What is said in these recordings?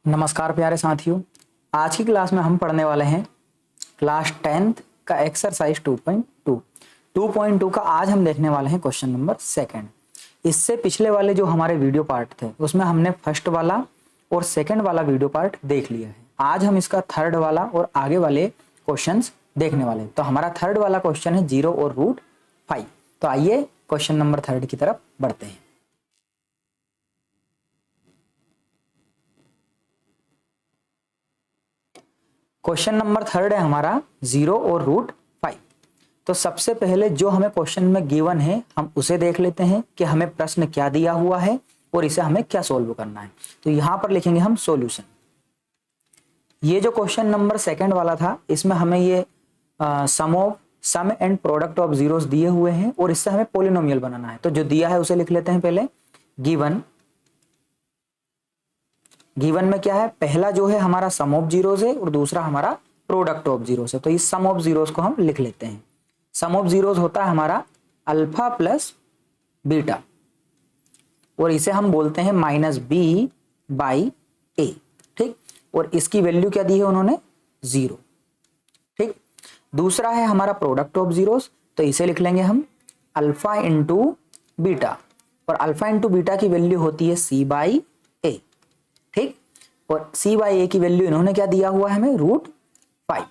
नमस्कार प्यारे साथियों, आज की क्लास में हम पढ़ने वाले हैं क्लास 10th का एक्सरसाइज 2.2 का आज हम देखने वाले हैं क्वेश्चन नंबर 2। इससे पिछले वाले जो हमारे वीडियो पार्ट थे उसमें हमने फर्स्ट वाला और सेकंड वाला वीडियो पार्ट देख लिया है। आज हम इसका थर्ड वाला और आगे वाले क्वेश्चंस देखने वाले हैं। तो हमारा थर्ड वाला क्वेश्चन है 0 और √5। तो आइए क्वेश्चन नंबर 3 की तरफ बढ़ते हैं। क्वेश्चन नंबर 3 है हमारा 0 और √5। तो सबसे पहले जो हमें क्वेश्चन में गिवन है हम उसे देख लेते हैं कि हमें प्रश्न क्या दिया हुआ है और इसे हमें क्या सोल्व करना है। तो यहां पर लिखेंगे हम सॉल्यूशन। ये जो क्वेश्चन नंबर 2 वाला था इसमें हमें ये सम एंड प्रोडक्ट ऑफ जीरोस दिए हुए हैं और इससे हमें पॉलिनोमियल बनाना है। तो जो दिया है उसे लिख लेते हैं पहले। गिवन में क्या है, पहला जो है हमारा सम ऑफ जीरोस है और दूसरा हमारा प्रोडक्ट ऑफ जीरोस है। तो इस सम ऑफ जीरोस को हम लिख लेते हैं। सम ऑफ जीरोस होता है हमारा अल्फा प्लस बीटा और इसे हम बोलते हैं -b/a। ठीक, और इसकी वैल्यू क्या दी है उन्होंने, 0। ठीक, दूसरा है हमारा प्रोडक्ट ऑफ जीरोस, तो इसे लिख लेंगे हम अल्फा इंटू बीटा और अल्फा इंटू बीटा की वैल्यू होती है c/a। ठीक, और c/a की वैल्यू इन्होंने क्या दिया हुआ है हमें, √5।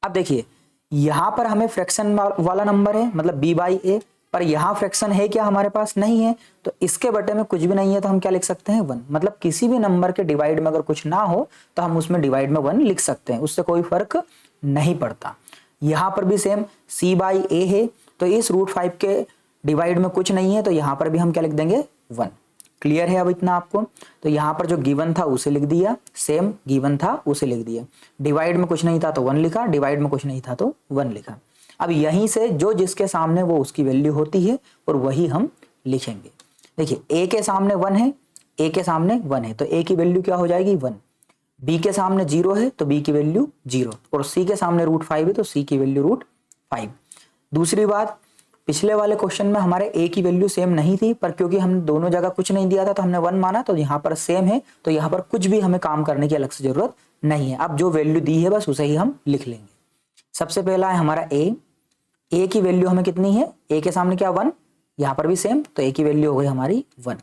अब देखिए यहां पर हमें फ्रैक्शन वाला नंबर है मतलब b/a, पर यहां फ्रैक्शन है क्या हमारे पास, नहीं है। तो इसके बटे में कुछ भी नहीं है तो हम क्या लिख सकते हैं, 1। मतलब किसी भी नंबर के डिवाइड में अगर कुछ ना हो तो हम उसमें डिवाइड में 1 लिख सकते हैं, उससे कोई फर्क नहीं पड़ता। यहां पर भी सेम c/a है, तो इस √5 के डिवाइड में कुछ नहीं है तो यहां पर भी हम क्या लिख देंगे, 1। क्लियर है अब इतना आपको। तो यहां पर जो गिवन था उसे लिख दिया, सेम गिवन था उसे लिख दिया। डिवाइड में कुछ नहीं था तो 1 लिखा, डिवाइड में कुछ नहीं था तो 1 लिखा। अब यहीं से जो जिसके सामने वो उसकी वैल्यू होती है और वही हम लिखेंगे। देखिए a के सामने 1 है, a के सामने 1 है तो a की वैल्यू क्या हो जाएगी, 1। b के सामने 0 है तो b की वैल्यू 0 और c के सामने √5 है तो c की वैल्यू √5। दूसरी बात, पिछले वाले क्वेश्चन में हमारे a की वैल्यू सेम नहीं थी, पर क्योंकि हमने दोनों जगह कुछ नहीं दिया था तो हमने 1 माना, तो यहाँ पर सेम है तो यहाँ पर कुछ भी हमें काम करने की अलग से जरूरत नहीं है। अब जो वैल्यू दी है बस उसे ही हम लिख लेंगे। सबसे पहला है हमारा a की वैल्यू हमें कितनी है, a के सामने क्या 1, यहाँ पर भी सेम तो a की वैल्यू हो गई हमारी 1।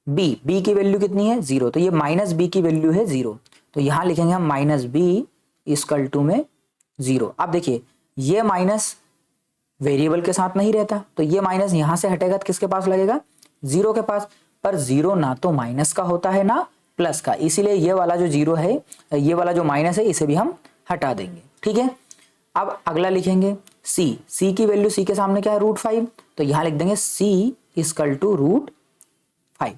b की वैल्यू कितनी है, 0, तो ये -b की वैल्यू है 0, तो यहाँ लिखेंगे हम -b = में 0। अब देखिए ये माइनस वेरिएबल के साथ नहीं रहता तो ये माइनस यहां से हटेगा तो किसके पास लगेगा, 0 के पास। पर 0 ना तो माइनस का होता है ना प्लस का, इसीलिए ये वाला जो 0 है, ये वाला जो माइनस है इसे भी हम हटा देंगे। ठीक है, अब अगला लिखेंगे c की वैल्यू, c के सामने क्या है, √5, तो यहां लिख देंगे c = √5।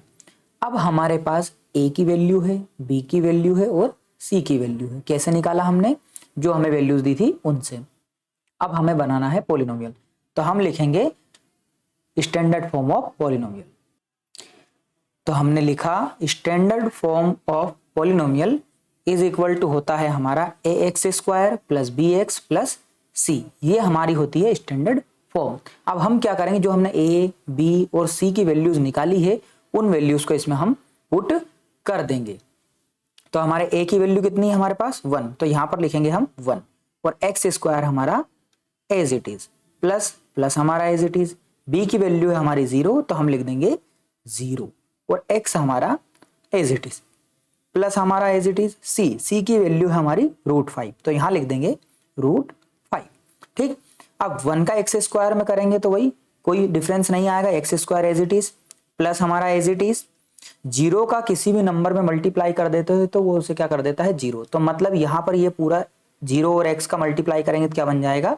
अब हमारे पास a की वैल्यू है, b की वैल्यू है और c की वैल्यू है। कैसे निकाला हमने, जो हमें वैल्यूज दी थी उनसे। अब हमें बनाना है पॉलिनोमियल, तो हम लिखेंगे स्टैंडर्ड फॉर्म ऑफ पॉलिनोमियल। तो हमने लिखा स्टैंडर्ड फॉर्म ऑफ पॉलिनोमियल = होता है हमारा ax² + bx + c। ये हमारी होती है स्टैंडर्ड फॉर्म। अब हम क्या करेंगे, जो हमने a, b और c की वैल्यूज निकाली है उन वैल्यूज को इसमें हम पुट कर देंगे। तो हमारे a की वैल्यू कितनी है हमारे पास, 1, तो यहां पर लिखेंगे हम 1 और x² हमारा एज इट इज प्लस हमारा एज इट इज। b की वैल्यू है हमारी 0 तो हम लिख देंगे 0 और x हमारा एज इट इज प्लस हमारा एज इट इज c की वैल्यू है हमारी √5 तो यहां लिख देंगे √5। ठीक, अब 1 का x² में करेंगे तो वही कोई डिफरेंस नहीं आएगा, x² as it is plus हमारा एज इट इज। 0 का किसी भी नंबर में मल्टीप्लाई कर देते हो तो वो उसे क्या कर देता है, 0। तो मतलब यहां पर ये पूरा 0 और x का मल्टीप्लाई करेंगे तो क्या बन जाएगा,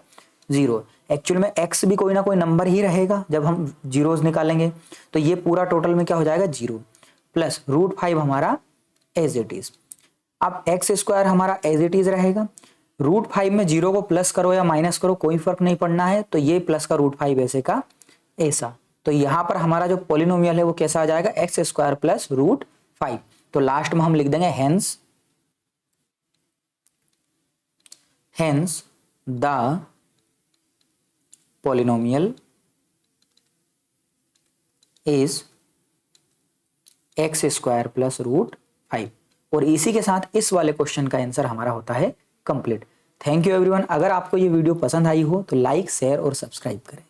0। एक्चुअल में x भी कोई ना कोई नंबर ही रहेगा जब हम जीरोस निकालेंगे, तो ये पूरा टोटल में क्या हो जाएगा, 0 प्लस √5 हमारा एज इट इज। अब x² हमारा एज इट इज रहेगा, √5 में 0 को प्लस करो या माइनस करो कोई फर्क नहीं पड़ना है, तो ये प्लस का √5 ऐसे का ऐसा। तो यहां पर हमारा जो पॉलिनोमियल है वो कैसा आ जाएगा, x² + √5। तो लास्ट में हम लिख देंगे hence the polynomial is x² + √5। और इसी के साथ इस वाले क्वेश्चन का आंसर हमारा होता है कंप्लीट। Thank you everyone. अगर आपको ये वीडियो पसंद आई हो तो लाइक, शेयर और सब्सक्राइब करें।